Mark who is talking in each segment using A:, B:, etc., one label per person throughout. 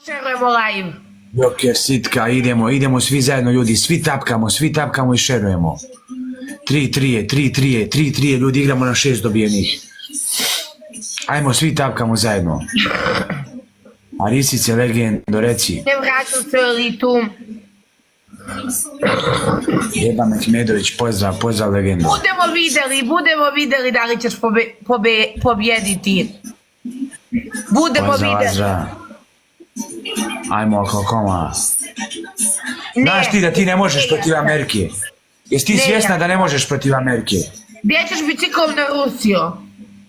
A: Šerujemo live.
B: Joker, Sitka, idemo svi zajedno ljudi, svi tapkamo i šerujemo. 3-3 ljudi, igramo na 6 dobijenih. Ajmo, svi tapkamo zajedno. Arisice, legendo, reci.
A: Ne vraćam se u elitu.
B: Jeba Mehmedović, pozdrav legendo.
A: Budemo videli da li ćeš pobjediti. Budemo videli.
B: Azra. Ajmo, kokoma. Znaš ti da ti ne možeš protiv Amerike? Jesi ti svjesna da ne možeš protiv Amerike?
A: Gdje ćeš biciklom na Rusiju?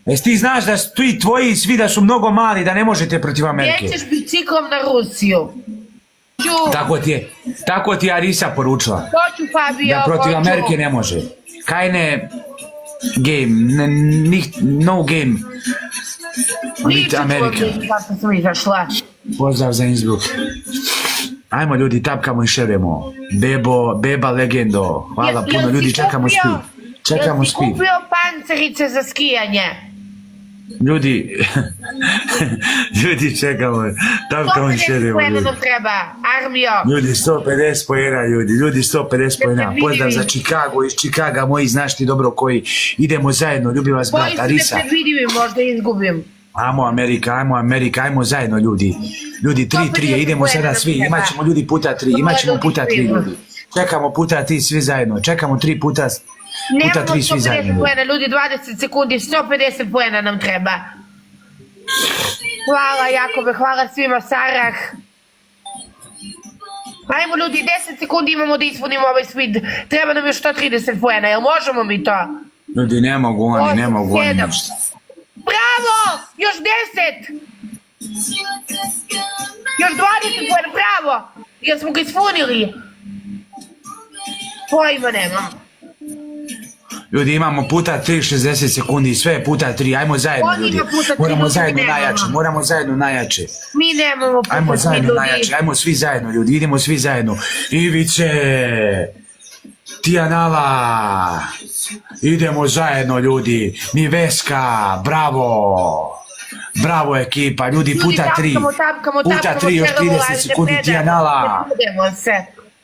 B: Jesi ti znaš da ti tvoji svi da su mnogo mali, da ne možete protiv Amerike?
A: Gdje ćeš biciklom na Rusiju?
B: Tako ti je Arisa poručila.
A: Hoću, Fabio,
B: da protiv Amerike ne može. Keine game, no game. Niti Amerika.
A: Kako sam izašla.
B: Pozdrav za Innsbruck. Ajmo ljudi, tapkamo i šerujemo. Beba legendo. Hvala puno ljudi, čekamo spi.
A: Jel si kupio pancerice za skijanje?
B: Ljudi čekamo, tapkamo i šerujemo.
A: 150 nam treba, armijo.
B: Ljudi 150 pojena ljudi 150 pojena. Pozdrav za Chicago, iz Chicaga moji, znaš ti dobro koji. Idemo zajedno, ljubi vas brat, Arisa.
A: Koji su nepredvidivi, možda izgubim.
B: Ajmo Amerika, ajmo zajedno ljudi. Ljudi 3-3, idemo sada svi, imat ćemo ljudi puta 3 ljudi. Čekamo puta 3 svi zajedno, čekamo 3 puta 3 svi zajedno.
A: Nemamo 150 poena, ljudi 20 sekundi, 150 poena nam treba. Hvala Jakobe, hvala svima, Sarah. Ajmo ljudi, 10 sekundi imamo da ispunimo ovaj speed. Treba nam još 130 poena, jel možemo mi to?
B: Ljudi ne mogu oni ništa.
A: Bravo! Još 10! Još 20 poena, bravo! Jer smo ga ispunili. Pojma nemam.
B: Ljudi imamo puta 3, 60 sekundi, sve je puta 3, ajmo zajedno ljudi. Moramo zajedno najjače.
A: Mi nemamo puta 3 ljudi.
B: Ajmo zajedno najjače, ajmo svi zajedno ljudi, idemo svi zajedno. Ivice, Tijanala, idemo zajedno ljudi. Miveska, bravo ekipa, ljudi puta 3. Puta 3, još 30 sekundi,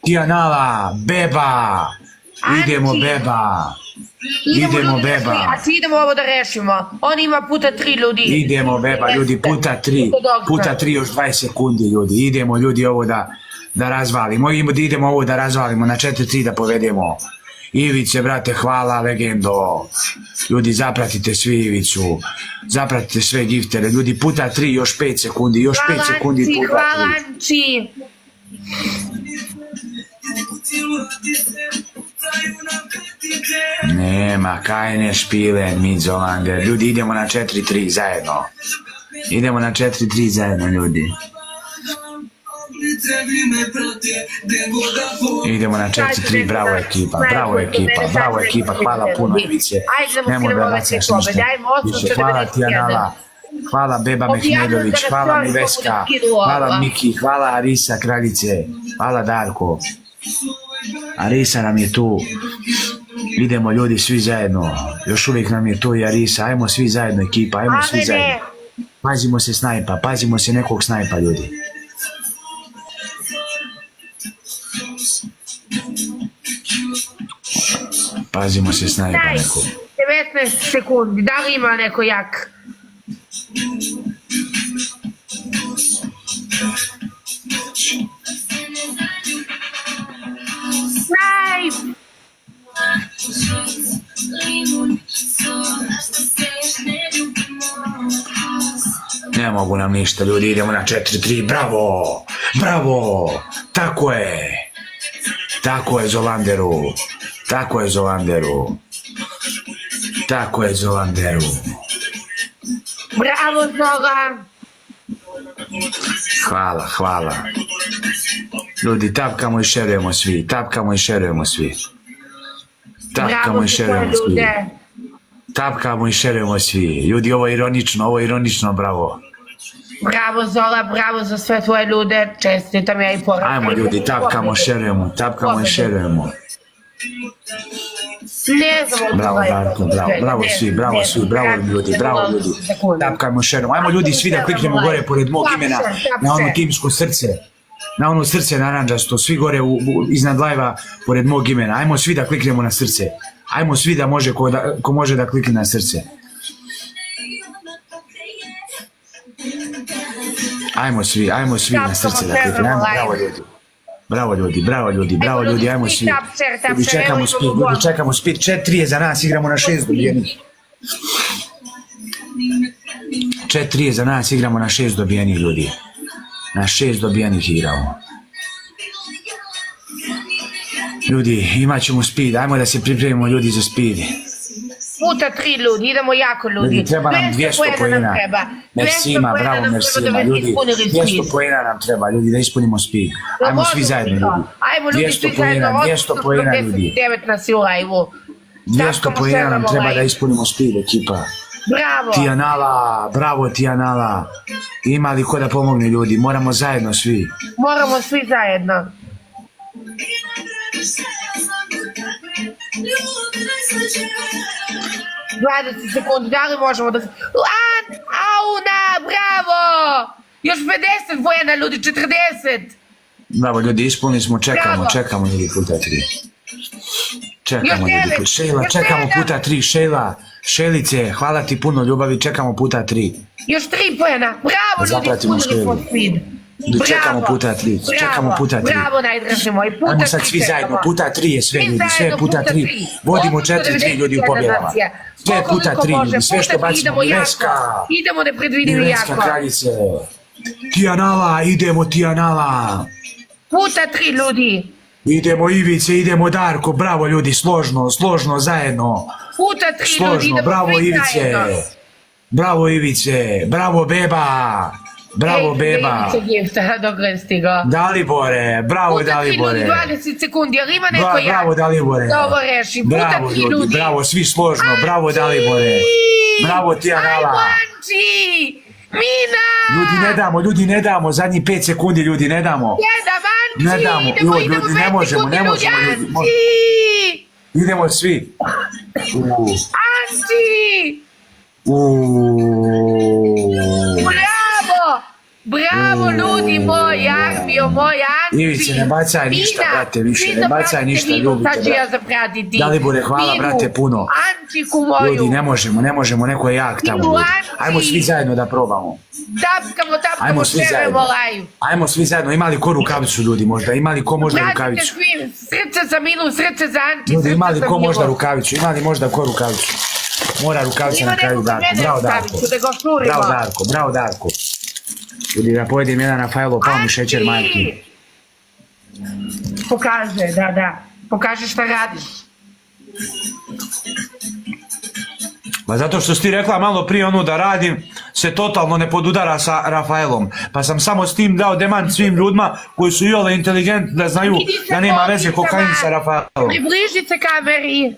B: Tijanala, Beba, idemo Beba.
A: A ti idemo ovo da rešimo. On ima puta 3 ljudi.
B: Idemo Beba ljudi, puta 3 još 20 sekundi ljudi. Idemo ljudi ovo da razvalimo. Idemo ovo da razvalimo, na 4-3 da povedemo. Ivice, brate, hvala, legendo. Ljudi, zapratite svi Ivicu. Zapratite sve giftere. Ljudi, puta 3, još 5 sekundi. Još 5 sekundi puta 3.
A: Hvala, Anči.
B: Nema, kaj ne špilen, Midzolander. Ljudi, idemo na 4-3 zajedno. Ljudi. Idemo na 4-3, bravo ekipa, hvala puno Ivice. Nemo da nacaš ništa. Hvala Tijanala, hvala Beba Mehmedović, hvala Miveska, hvala Miki, hvala Arisa kraljice, hvala Darko. Arisa nam je tu. Idemo ljudi svi zajedno. Još uvijek nam je tu i Arisa. Ajmo svi zajedno ekipa, ajmo svi zajedno. Pazimo se nekog snajpa ljudi. Pazimo se snajpa nekog.
A: 19 sekundi, da li ima neko jak? Snajp!
B: Ne mogu nam ništa ljudi, idemo na 4-3, bravo, tako je Zolanderu.
A: Bravo Zola!
B: Hvala. Ljudi, tapkamo i šerujemo svi. Tapkamo i šerujemo svi. Ljudi, ovo je ironično, bravo.
A: Bravo Zola, bravo za sve tvoje ljude. Čestitam ja i poručujem.
B: Ajmo ljudi, tapkamo i šerujemo.
A: Ne znam.
B: Bravo Darko, bravo svi, bravo ljudi. Tapkajmo šerom. Ajmo ljudi svi da kliknemo gore pored mog imena na ono timsko srce. Na ono srce naranđasto, svi gore iznad live-a pored mog imena. Ajmo svi da kliknemo na srce. Ajmo svi da može, ko može da klikne na srce. Ajmo svi na srce da kliknemo. Bravo ljudi, ajmo svi. Ljudi čekamo speed, 4 je za nas, igramo na 6 dobijenih. 4 je za nas, igramo na 6 dobijenih ljudi. Na 6 dobijenih igramo. Ljudi, imat ćemo speed, ajmo da se pripremimo ljudi za speed.
A: Puta 3 ljudi, idemo jako ljudi.
B: Treba nam 200 poena. Mersima, bravo Mersima, ljudi. 200 poena nam treba, ljudi, da ispunimo speed. Ajmo svi zajedno, ljudi.
A: Ajmo ljudi svi zajedno,
B: 200 poena, ljudi.
A: 9 nas je u live-u.
B: 200 poena nam treba da ispunimo speed, ekipa.
A: Bravo.
B: Tijanala, bravo Tijanala. Ima li ko da pomogne ljudi, moramo zajedno svi.
A: Moramo svi zajedno. 20 sekundi, da li možemo da... Auna, bravo! Još 50 poena ljudi, 40.
B: Bravo ljudi, ispunili smo, čekamo ljudi puta 3. Čekamo ljudi, Šejla, čekamo puta 3, Šejla. Šelice, hvala ti puno ljubavi, čekamo puta 3.
A: Još 3 poena, bravo ljudi, ispunili smo speed.
B: Čekamo puta 3,
A: Bravo najdraži moj, puta 3.
B: Ajmo sad svi zajedno, puta 3 je sve ljudi, sve puta 3. Vodimo 4-3 ljudi u pobjedama. Sve puta 3 ljudi, sve što bacimo, Mileska.
A: Idemo nepredvidivi jako.
B: Mileska kraljice. Tijanala, idemo Tijanala.
A: Puta 3 ljudi.
B: Idemo Ivice, idemo Darko, bravo ljudi, složno, zajedno.
A: Puta 3 ljudi, idemo
B: bravo Ivice. Bravo Ivice, bravo Beba. Bravo Beba. Dalibore, bravo Dalibore.
A: 20 sekundi, ali ima neko jak.
B: Bravo Dalibore.
A: Da ovo reši, puta 3 ljudi.
B: Bravo, svi složno, bravo Dalibore. Bravo Tijanala.
A: Ajmo Anči, Mina.
B: Ljudi ne damo, zadnji 5 sekundi ljudi ne damo.
A: Ne damo, Anči,
B: ljudi, ne možemo ljudi. Idemo svi.
A: Anči. Bravo ljudi, moj armio, moj Anči.
B: Ivice, ne bacaj ništa, brate, više, ne bacaj ništa, ljubite,
A: sad ću ja zapratiti.
B: Dalibore, hvala, brate, puno.
A: Ančiku moju.
B: Ljudi, ne možemo, neko je jak tamo. Ajmo svi zajedno da probamo.
A: Tapkamo, šerujemo live.
B: Ajmo svi zajedno, ima li ko rukavicu ljudi možda, ima li ko možda rukavicu?
A: Srce za Milu, srce za Anči,
B: ljudi, ima li ko možda rukavicu, ima li možda ko rukavicu? Mora rukavica na kraju Darko, bravo Darko. Ljudi, da pojedim jedan Rafajlo, pao mi šećer majki.
A: Pokaže, da. Pokaže šta radiš.
B: Pa zato što si ti rekla malo prije ono da radim se totalno ne podudara sa Rafaelom. Pa sam samo s tim dao demant svim ljudima koji su iole inteligentni da znaju da nema veze kokain sa Rafaelom.
A: Približi se kameri.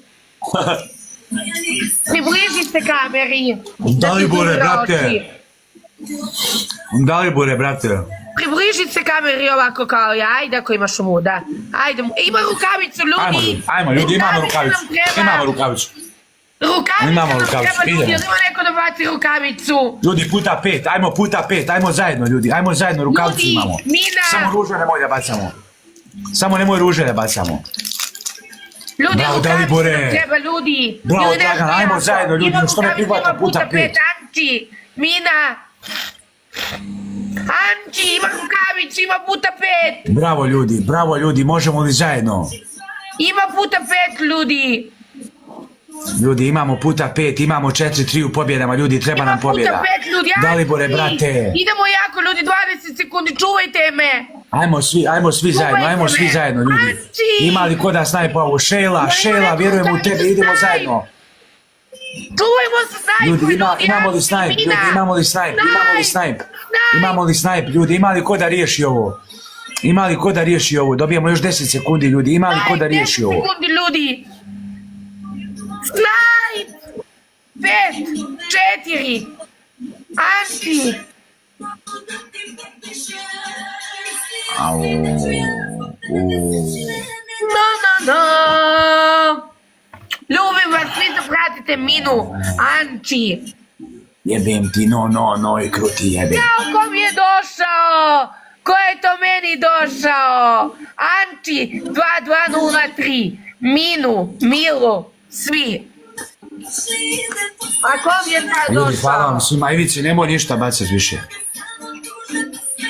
B: Dalibore, brate.
A: Približi se kameri ovako kao ja, ajde ako imaš muda. Ajde, ima rukavicu ljudi.
B: Ajmo ljudi, imamo rukavicu.
A: Rukavicu, ljudi, ima neko da baci rukavicu.
B: Ljudi, puta 5, ajmo puta 5, ajmo zajedno ljudi, ajmo zajedno, rukavicu imamo.
A: Mina.
B: Samo ruže nemoj da bacamo. Samo nemoj ruže da bacamo.
A: Ljudi, rukavicu nam treba, ljudi.
B: Bravo, Dragan, ajmo zajedno ljudi, što ne prihvata puta 5.
A: Anči, Mina. Anči, ima rukavicu, ima puta 5.
B: Bravo ljudi, možemo li zajedno?
A: Ima puta 5 ljudi.
B: Ljudi, imamo puta 5, imamo 4-3 u pobjedama, ljudi, treba nam pobjeda.
A: Ima puta 5 ljudi,
B: Dalibore, brate.
A: Idemo jako ljudi, 20 sekundi, čuvajte me.
B: Ajmo svi zajedno, ljudi. Ima li ko da snajpa ovo? Šejla, vjerujemo u tebe, idemo zajedno.
A: Čuvajmo se snajpu,
B: ljudi, imamo li snajp, ljudi, imamo li snajp, ljudi, ima li ko da riješi ovo? Dobijemo još 10 sekundi, ljudi, ima li ko da riješi ovo?
A: 10 sekundi, ljudi. Snajp! 5, 4, Anči! No. Vidite Minu, Anči.
B: Jebem ti, no i kruti jebem.
A: Jao, ko mi je došao? Ko je to meni došao? Anči, 2203. Minu, Milo, svi. A ko mi je sad
B: Ljudi, hvala vam
A: došao?
B: svima. Ivice, nemoj ništa bacati više.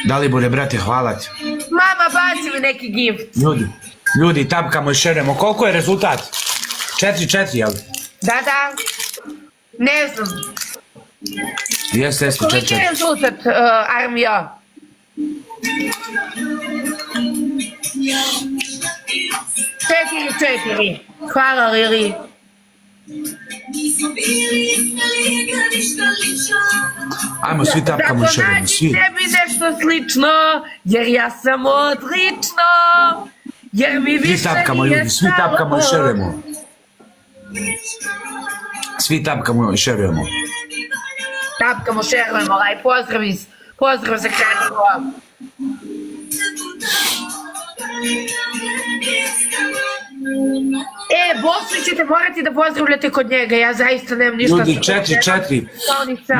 B: Dalibore, brate, hvala ti.
A: Mama, baci mi neki gift.
B: Ljudi, tapkamo i šeremo. Koliko je rezultat? 4-4, jel?
A: Da. Ne znam.
B: Jeste,
A: Koliki
B: 4-4.
A: je rezultat, armija? 4-4. Hvala, Lili.
B: Ajmo, svi tapkamo i
A: Zato
B: šeremo,
A: nađi
B: svi.
A: sebi nešto slično, jer ja sam odlično. Jer mi
B: Svi
A: više
B: tapkamo,
A: nije
B: ljudi, svi
A: stalo.
B: tapkamo i šeremo. Svi tapkamo i šerujemo.
A: Tapkamo, šerujemo, pozdrav za Kraljevo. Bosnu ćete morati da pozdravljate kod njega, ja zaista nemam ništa.
B: Ljudi, 4-4.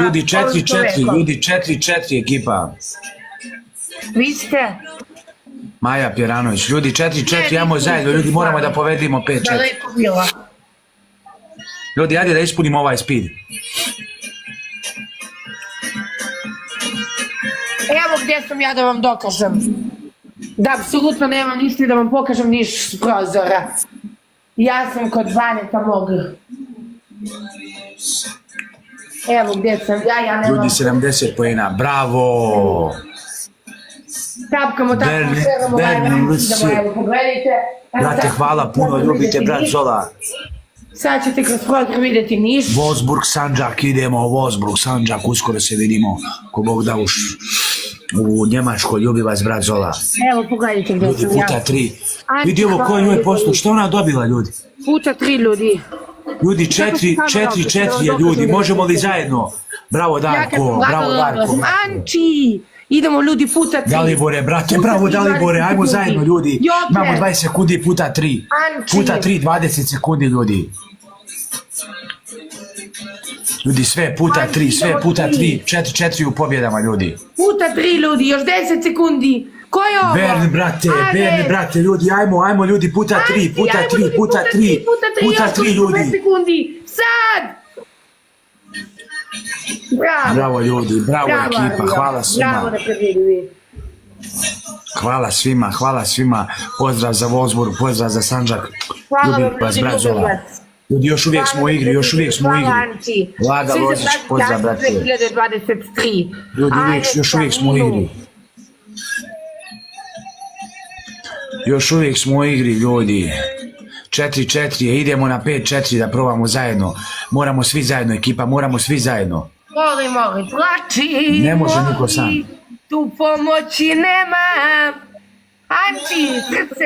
B: Ljudi, 4-4. Ljudi, 4-4 ekipa.
A: Vi ste?
B: Maja Pjeranović. Ljudi, 4-4, ajmo zajedno. Ljudi, moramo da povedimo 5-4.
A: Daleko bila.
B: Ljudi, ajde da ispunimo ovaj speed.
A: Evo gdje sam ja da vam dokažem. Da, apsolutno nemam ništa da vam pokažem niš s prozora. Ja sam kod Vaneta mog. Evo gdje sam ja nemam...
B: Ljudi, 70 poena, bravo!
A: Tapkamo,
B: Berni,
A: šeramo,
B: Lucy.
A: evo, pogledajte.
B: Brate, hvala puno, ljubite, brat Zola.
A: Sad ćete kroz prozor vidjeti Niš.
B: Wolfsburg, Sandžak, idemo, Wolfsburg, Sandžak, uskoro se vidimo, ko Bog da u Njemačkoj, ljubi vas, brat Zola.
A: Evo, pogledajte gdje
B: Ljudi,
A: sam ja.
B: puta 3. Vidi ovo, ko je njoj posto, što ona dobila, ljudi?
A: Puta 3 ljudi.
B: Ljudi, 4-4 je, ljudi, možemo li zajedno? Bravo, Darko, bravo, Darko.
A: Anči! Idemo ljudi puta 3.
B: Dalibore, brate, bravo, Dalibore, ajmo zajedno, ljudi. Imamo 20 sekundi puta 3. Puta 3, 20 sekundi, ljudi. Ljudi, sve puta 3, sve puta 3. 4-4 u pobjedama, ljudi.
A: Puta 3 ljudi, još 10 sekundi. Ko je ovo?
B: Berni, brate, ljudi, ajmo, ljudi, puta 3, puta 3, puta 3. Puta 3, ljudi.
A: 10 sekundi. Sad!
B: Bravo, ljudi, bravo ekipa, hvala svima. Hvala svima. Pozdrav za Wolfsburg, pozdrav za Sandžak. Ljubim vas, brat Zola. Ljudi, još uvijek smo u igri. Vlada Lozić, pozdrav, brate.
A: 2023.
B: Ljudi, još uvijek smo u igri. Još uvijek smo u igri, ljudi. 4-4 je, idemo na 5-4 da probamo zajedno. Moramo svi zajedno, ekipa, moramo svi zajedno.
A: Moli, plači.
B: Ne može niko sam.
A: Tu pomoći nema. Anči, srce...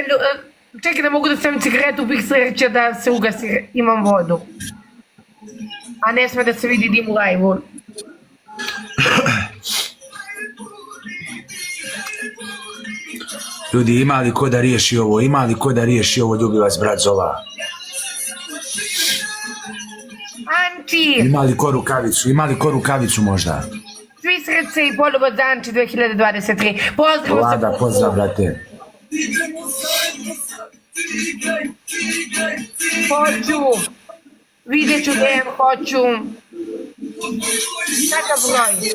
A: Čekaj, ne mogu da stavim cigaretu, bih sreća da se ugasi, imam vodu. A ne sme da se vidi dim u live-u.
B: Ljudi, ima li ko da riješi ovo? Ljubi vas, brat Zola.
A: Anči!
B: Ima li ko rukavicu možda?
A: Svi srce i poljubac za Anči 2023. Pozdrav se.
B: Vlada, pozdrav, brate.
A: Hoću. Vidjet ću gdje hoću. Kakav broj?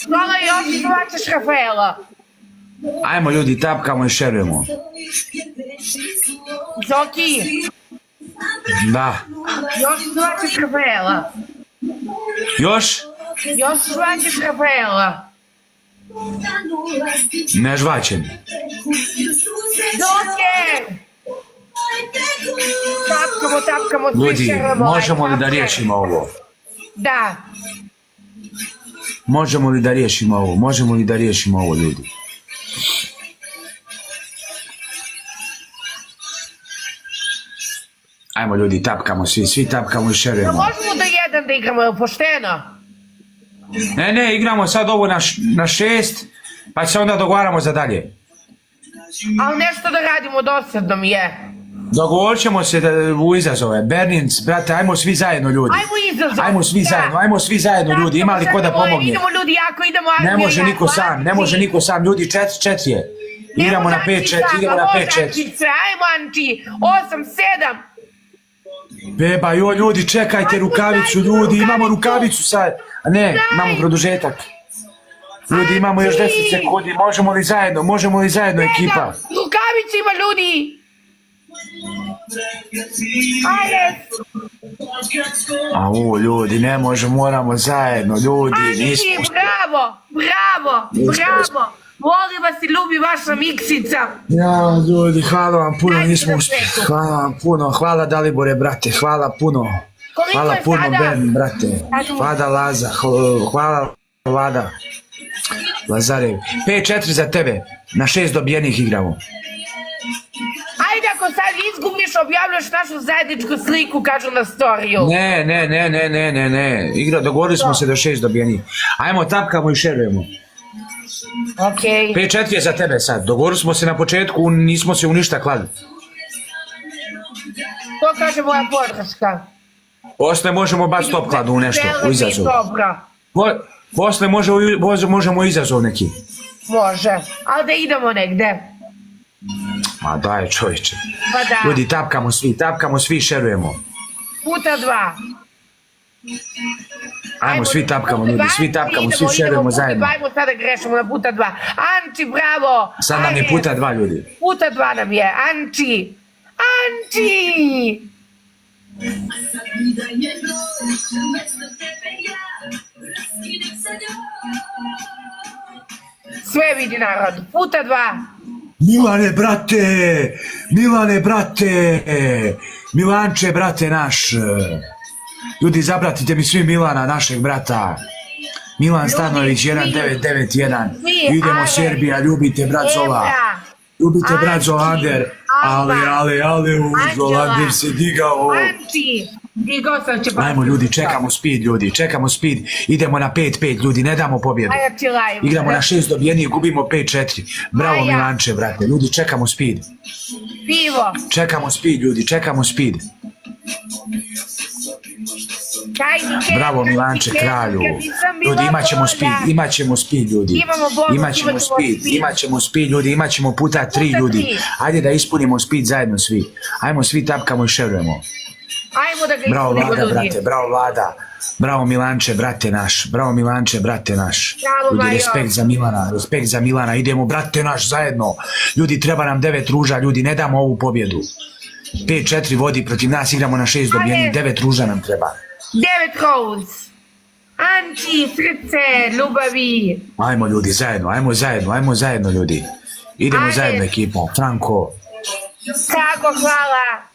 A: Hvala još, plaćaš Rafaela.
B: Ajmo, ljudi, tapkamo i šerujemo.
A: Zoki,
B: Da.
A: još plaćaš Rafaela.
B: Još?
A: Još plaćaš Rafaela.
B: Ne žvaćem.
A: Zoke! Tapkamo, svi
B: Ljudi,
A: šerujemo.
B: možemo li da riješimo ovo?
A: Da.
B: Možemo li da riješimo ovo, ljudi? Ajmo, ljudi, tapkamo svi tapkamo i šerujemo.
A: Možemo do 1 da igramo, je pošteno?
B: Ne, igramo sad ovo na 6, pa se onda dogovaramo za dalje.
A: Ali nešto da radimo, dosadno mi je.
B: Dogovorit ćemo se u izazove. Berninc, brate, ajmo svi zajedno ljudi.
A: Ajmo izazov.
B: Ajmo svi zajedno ljudi. Ima li ko da pomogne?
A: Idemo ljudi, jako idemo.
B: Ne može niko sam, ne može niko sam. Ljudi, 4-4 je. Idemo na 5-4, idemo na 5-4.
A: Ajmo Anči, 8-7.
B: Beba, joj ljudi, čekajte rukavicu, ljudi, imamo rukavicu sad. A ne, imamo produžetak. Ljudi, imamo još 10 sekundi, možemo li zajedno ekipa?
A: Rukavicu ima ljudi. Ajde.
B: Au, ljudi, ne može, moramo zajedno, ljudi, nismo...
A: Bravo. Volim vas i ljubi vaša miksica.
B: Ja, ljudi, hvala vam puno, nismo uspjeli. Hvala vam puno, hvala Dalibore, brate, hvala puno. Hvala puno, Ben, brate. Hvala Laza, hvala Vlada. Lazarev. 5-4 za tebe, na 6 dobijenih igramo.
A: Ajde, ako sad izgubiš, objavljaš našu zajedničku sliku, kažu na storiju.
B: Ne. Igra, dogovorili smo se do 6 dobijenih. Ajmo, tapkamo i šerujemo.
A: Okej.
B: 5-4 je za tebe sad, dogovorili smo se na početku, nismo se u ništa klali.
A: To kaže moja podrška.
B: Posle možemo baš top kladu u nešto, u izazov.
A: Dobro.
B: Posle možemo izazov neki.
A: Može, ali da idemo negde.
B: Ma daj čovječe.
A: Pa da.
B: Ljudi, tapkamo svi, šerujemo.
A: Puta 2.
B: Ajmo, svi tapkamo, ljudi, svi šerujemo zajedno.
A: Ajmo sada grešimo na puta 2. Anči, bravo!
B: Sad nam je puta 2, ljudi.
A: Puta 2 nam je, Anči! Sve vidi narod, puta 2.
B: Milane, brate, Milanče, brate naš. Ljudi, zapratite mi svi Milana, našeg brata. Milan Stanović, 1991. Idemo Serbija, ljubite brat Zola. Ljubite brat Zolander. Ale, Zolander se digao. Ajmo ljudi, čekamo speed. Idemo na 5-5, ljudi, ne damo pobjedu. Igramo na 6 dobijenih, gubimo 5-4. Bravo Milanče, brate, ljudi, čekamo speed. Čekamo speed. Bravo Milanče, kralju. Ljudi, imat ćemo speed, ljudi. Imat ćemo puta 3, ljudi. Ajde da ispunimo speed zajedno svi. Ajmo svi tapkamo i šerujemo. Bravo Vlada, brate, bravo Vlada. Bravo Milanče, brate naš. Ljudi, respekt za Milana. Idemo, brate naš, zajedno. Ljudi, treba nam 9 ruža, ljudi, ne damo ovu pobjedu. 5-4 vodi protiv nas, igramo na 6 dobijenih, 9 ruža nam treba.
A: 9 rose. Anči, srce, ljubavi.
B: Ajmo ljudi, ajmo zajedno ljudi. Idemo zajedno ekipa, Franko.
A: Tako, hvala.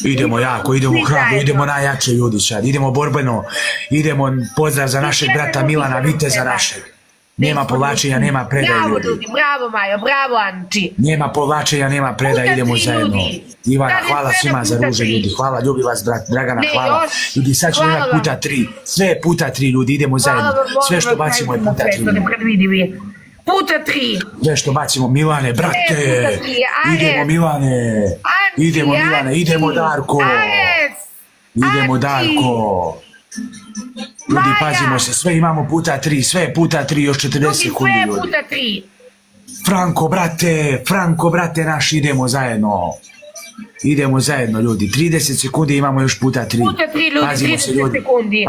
B: Idemo jako, idemo hrabro, idemo najjače ljudi sad, idemo borbeno, idemo pozdrav za našeg brata Milana, viteza našeg. Nema povlačenja, nema predaje ljudi.
A: Bravo Majo, bravo Anči.
B: Nema povlačenja, nema predaje, idemo zajedno. Ivana, hvala svima za ruže ljudi, hvala, ljubi vas Dragana, hvala. Ljudi, sad ćemo imati puta 3, sve puta 3 ljudi, idemo zajedno. Sve što bacimo je puta 3.
A: Puta 3.
B: Sve što bacimo, Milane, brate. Idemo Milane. Idemo Darko. Ljudi, pazimo se, sve imamo puta 3, sve puta 3, još 40 sekundi ljudi.
A: Puta 3.
B: Franko, brate naš, idemo zajedno ljudi, 30 sekundi imamo još puta 3.
A: Puta 3 ljudi, 30 sekundi.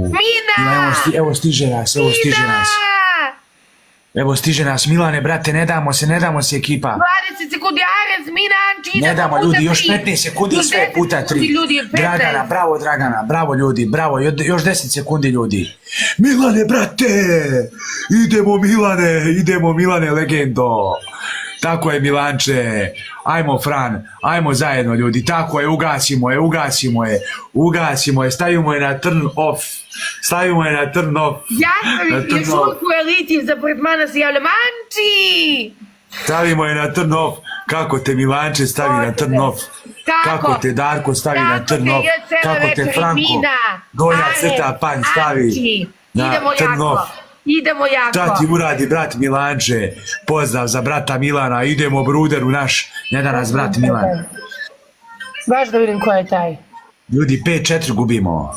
A: Mina!
B: Evo stiže nas, Milane, brate, ne damo se ekipa.
A: 20 sekundi, Ares, Mina, Anči,
B: ne damo ljudi, još 15 sekundi, sve puta 3. Dragana, bravo ljudi, bravo, još 10 sekundi ljudi. Milane, brate, idemo Milane, legendo. Tako je Milanče, ajmo Fran, ajmo zajedno ljudi, tako je, ugasimo je, stavimo je na turn off.
A: Ja sam još uvijek u eliti, za pretmana se javljam, Anči!
B: Stavimo je na turn off, kako te Milanče stavi na turn off, kako te Darko stavi na turn off, kako te Franko, donja crta panj stavi na turn off.
A: Idemo jako.
B: Šta ti uradi brat Milanče? Pozdrav za brata Milana, idemo bruder u naš, ne da nas brat Milan.
A: Baš da vidim ko je taj.
B: Ljudi, 5-4 gubimo.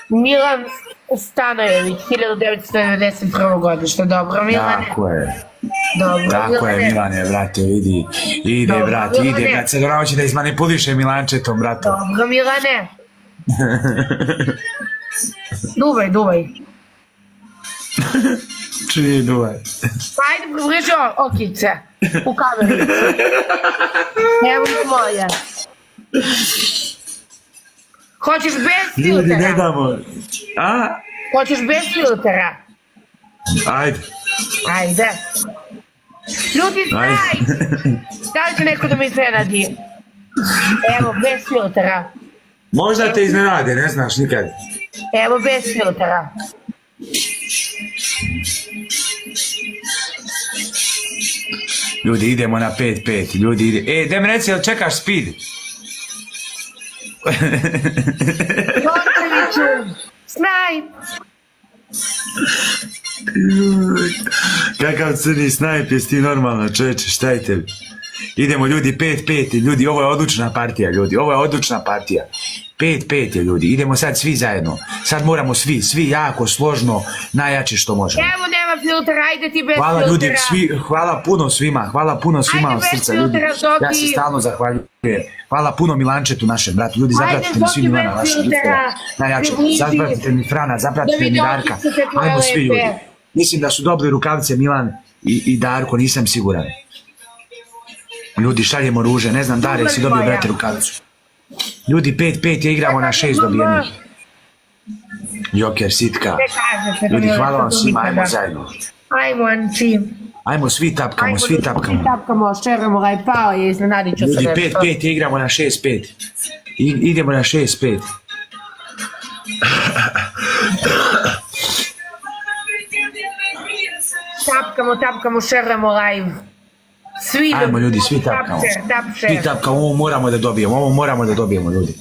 A: Milan Stanojević, 1991. godište, dobro Milane.
B: Tako je.
A: Dobro,
B: Tako je Milane, brate, vidi. Ide
A: Dobro,
B: brat,
A: Milane.
B: ide brat. Sad ona hoće da izmanipuliše Milančetom, bratom.
A: Dobro Milane. Duvaj.
B: Čini duvaj.
A: Pa ajde približi okice u kamericu. Evo ih moje. Hoćeš bez
B: Ljudi, ne
A: filtera?
B: damo. A?
A: Hoćeš bez filtera?
B: Ajde.
A: Ajde. Ljudi, znaj! Da li će neko da mi iznenadi? Evo, bez filtera.
B: Možda te iznenade, ne znaš nikad.
A: Evo, bez filtera.
B: Ljudi, idemo na 5-5. Ljudi, ide. Daj mi reci, jel čekaš speed?
A: Dončeviću, snaj!
B: Kakav crni snajp, jesi ti normalno, čoveče, šta je tebi? Idemo ljudi, 5-5, ljudi, ovo je odlučna partija, ljudi, ovo je odlučna partija. 5-5 je, ljudi, idemo sad svi zajedno. Sad moramo svi jako složno, najjače što možemo.
A: Evo, nema filtera, ajde ti bez
B: Hvala ljudi,
A: filtera.
B: hvala puno svima
A: Ajde,
B: od
A: bez
B: srca, ljudi.
A: filtera, Zoki.
B: Ja se stalno zahvaljujem. Hvala puno Milančetu našem bratu, ljudi,
A: Ajde,
B: zapratite mi svi
A: Zoki,
B: Milana,
A: bez
B: vaše
A: filtera.
B: najjače.
A: Približi.
B: Zapratite mi Frana, zapratite
A: Da
B: mi
A: vidi
B: Darka.
A: okice te tvoje
B: Ajmo svi
A: lepe.
B: ljudi. Mislim da su dobili rukavice Milan i Darko, nisam siguran. Ljudi, šaljemo ruže, ne znam, Dare, si dobio, brate, rukavicu. Ljudi, 5-5 je, igramo na 6 dobijenih. Joker, sitka.
A: Ne kažete da
B: Ljudi,
A: mi
B: hvala vam
A: lepo
B: svima,
A: nikada.
B: ajmo zajedno.
A: Ajmo, Anči.
B: Ajmo, svi tapkamo,
A: Ajmo,
B: svi
A: ljudi,
B: tapkamo.
A: Svi tapkamo, šeramo ga i pao je, iznenadit ću se
B: Ljudi,
A: nešto.
B: 5-5 je, igramo na 6-5. Idemo na 6-5.
A: Tapkamo, šeramo live. Svi
B: Ajmo ljudi, svi tapkamo.
A: Tapšer.
B: Svi tapkamo, ovo moramo da dobijemo, ljudi.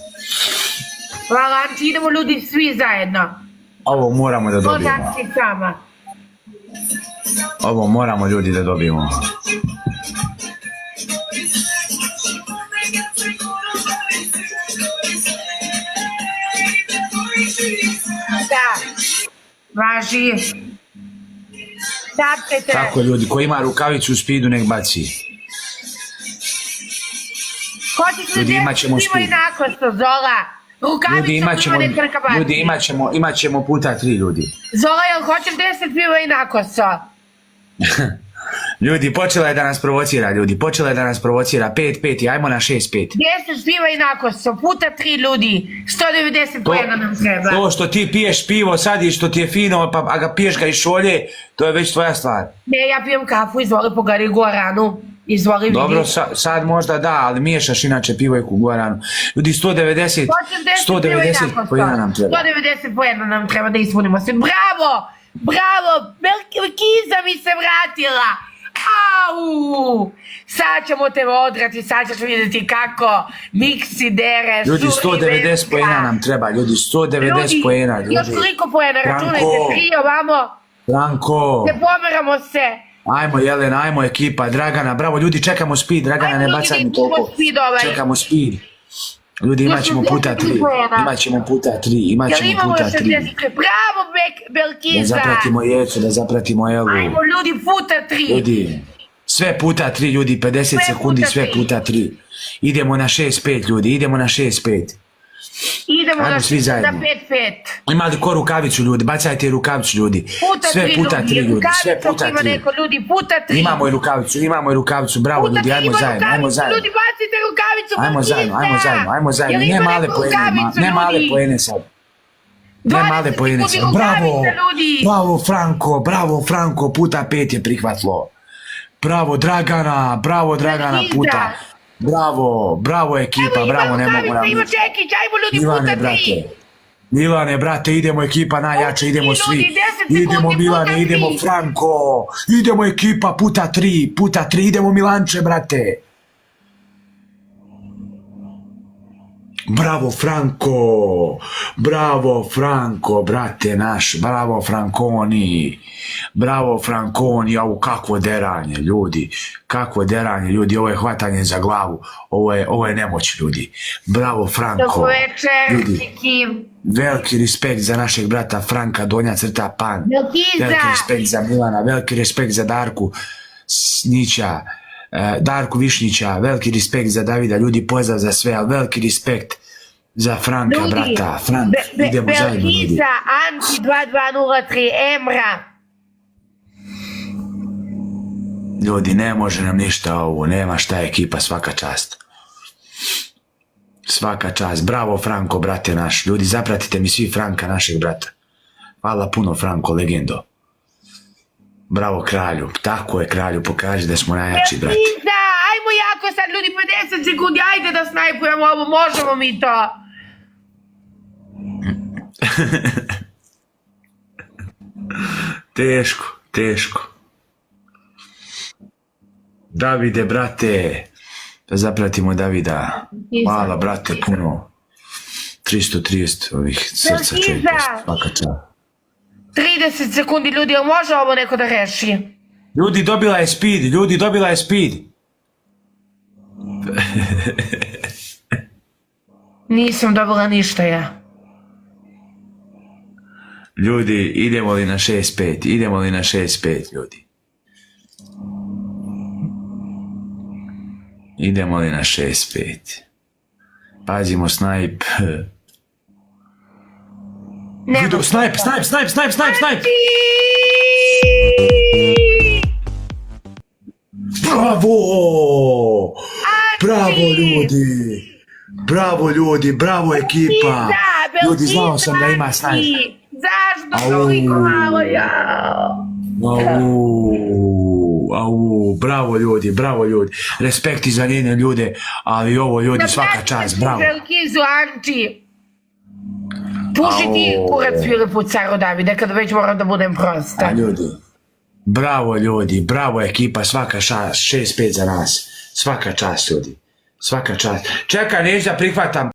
A: Hvala, Anči, idemo ljudi svi zajedno.
B: Ovo moramo da dobijemo.
A: Odakci sama.
B: Ovo moramo ljudi da dobijemo.
A: Da. Važi. Tapkajte.
B: Tako ljudi, ko ima rukavicu u speedu nek baci.
A: Hoćeš li
B: Ljudi, imat ćemo
A: djecu
B: speed.
A: nakosto, Zola?
B: Ljudi,
A: Rukavicu
B: imat ćemo puta 3 ljudi.
A: Zola, jel hoćeš 10 piva i nakosto?
B: Ljudi, počela je da nas provocira, 5-5 i ajmo na 6-5.
A: 10 piva i nakosto, puta 3 ljudi. 190 pojena nam treba.
B: To što ti piješ pivo sad i što ti je fino, a ga piješ ga iz šolje, to je već tvoja stvar.
A: Ne, ja pijem kafu, izvoli pogari Guaranu. Izvoli vidi.
B: Dobro, sad možda da, ali miješaš inače pivo i Guaranu. Ljudi, 190 pojena nam treba.
A: 190 pojena nam treba da ispunimo se. Bravo, Kiza mi se vratila. Au! Sad ćemo te odrati, sad ćeš vidjeti kako miksi dere.
B: Ljudi, 190 pojena nam treba, ljudi, 190 pojena, ljudi.
A: Još koliko pojena, računajte, 3 ovamo.
B: Franko.
A: Ne pomeramo se.
B: Ajmo Jelena, ajmo ekipa, Dragana, bravo, ljudi, čekamo speed, Dragana,
A: Ajmo,
B: ne
A: ljudi,
B: bacaj mi
A: idemo
B: toliko.
A: speed ovaj.
B: Čekamo speed. Ljudi, imat ćemo puta 3, imat ćemo puta 3.
A: Jel imamo 60? Bravo, Belkiza.
B: Da zapratimo Jecu, da zapratimo Elu.
A: Ajmo ljudi, puta 3.
B: Ljudi, sve puta 3 ljudi, 50
A: Sve
B: sekundi,
A: puta
B: sve
A: tri.
B: puta 3. Idemo na 6-5 ljudi, idemo na 6-5.
A: Idemo
B: Ajmo
A: na
B: svi zajedno.
A: 5-5.
B: Ima li ko rukavicu ljudi, bacajte rukavicu ljudi.
A: Puta
B: Sve
A: 3
B: puta 3 ljudi, sve puta
A: Ima
B: 3.
A: neko ljudi, puta 3.
B: Imamo i rukavicu, bravo
A: Puta
B: ljudi,
A: 3
B: ajmo
A: ima
B: zajedno, ajmo
A: rukavicu,
B: zajedno.
A: ljudi, bacite rukavicu.
B: Ajmo zajedno,
A: Jel
B: ne
A: ima
B: male
A: neko
B: poene,
A: rukavicu,
B: ne male
A: ljudi?
B: poene sad. Ne
A: 20
B: male poene
A: sekundi
B: sad, bravo,
A: rukavice, ljudi.
B: bravo Franko, puta 5 je prihvatilo. Bravo Dragana,
A: Belkiza.
B: puta. Bravo ekipa,
A: Evo,
B: bravo, ne
A: ima
B: mogu nam
A: rukavica, ima
B: ništa.
A: Čekić, ajmo ljudi, puta 3.
B: Milane, brate, idemo ekipa najjače, idemo
A: Ljudi,
B: svi.
A: 10 sekundi,
B: Idemo Milane,
A: puta
B: idemo
A: 3.
B: Franko. Idemo ekipa puta 3, idemo Milanče, brate. Bravo Franko, brate naš, bravo Franconi, ovo kakvo deranje, ljudi, ovo je hvatanje za glavu, ovo je nemoć, ljudi, bravo Franko,
A: Dobro večer,
B: ljudi,
A: Kiki.
B: veliki respekt za našeg brata Franka, donja crta pan,
A: Milkiza.
B: veliki respekt za Milana, veliki respekt za Darku Snića, Darku Višnjića, veliki respekt za Davida, ljudi, pozdrav za sve, ali veliki respekt za Franka,
A: Ljudi,
B: brata, Frank, idemo zajedno, ljudi.
A: Belkiza, Anti 2203, Emra.
B: Ljudi, ne može nam ništa ovo, nema šta ekipa, svaka čast, bravo Franko, brate naš, ljudi, zapratite mi svi Franka, našeg brata, hvala puno Franko, legendo, bravo kralju, tako je kralju, pokaži da smo najjači, brate.
A: Belkiza, ajmo jako sad, ljudi, 50 sekundi, ajde da snajpujemo ovo, možemo mi to.
B: Teško. Davide, brate, da zapratimo Davida. Hvala, brate, puno. 330 ovih srca čovjeka, svaka čast.
A: 30 sekundi, ljudi, jel može ovo neko da reši?
B: Ljudi, dobila je speed.
A: Nisam dobila ništa ja.
B: Ljudi, idemo li na 6-5, ljudi? Idemo li na 6-5? Pazimo, snajp.
A: Nema.
B: Snajp! Bravo ljudi, bravo ekipa. Ljudi, znao sam da ima snajp.
A: Zašto toliko malo ja?
B: Bravo ljudi, respekti za njene ljude, ali ovo ljudi, svaka čast, bravo.
A: Belkizu, Anči. Puši ti kurac Filipu Caro Davide, kada već moram da budem prosta.
B: Bravo ljudi, bravo ekipa, svaka čast, 6-5 za nas, svaka čast ljudi, svaka čast. Čekaj, neću da prihvatam.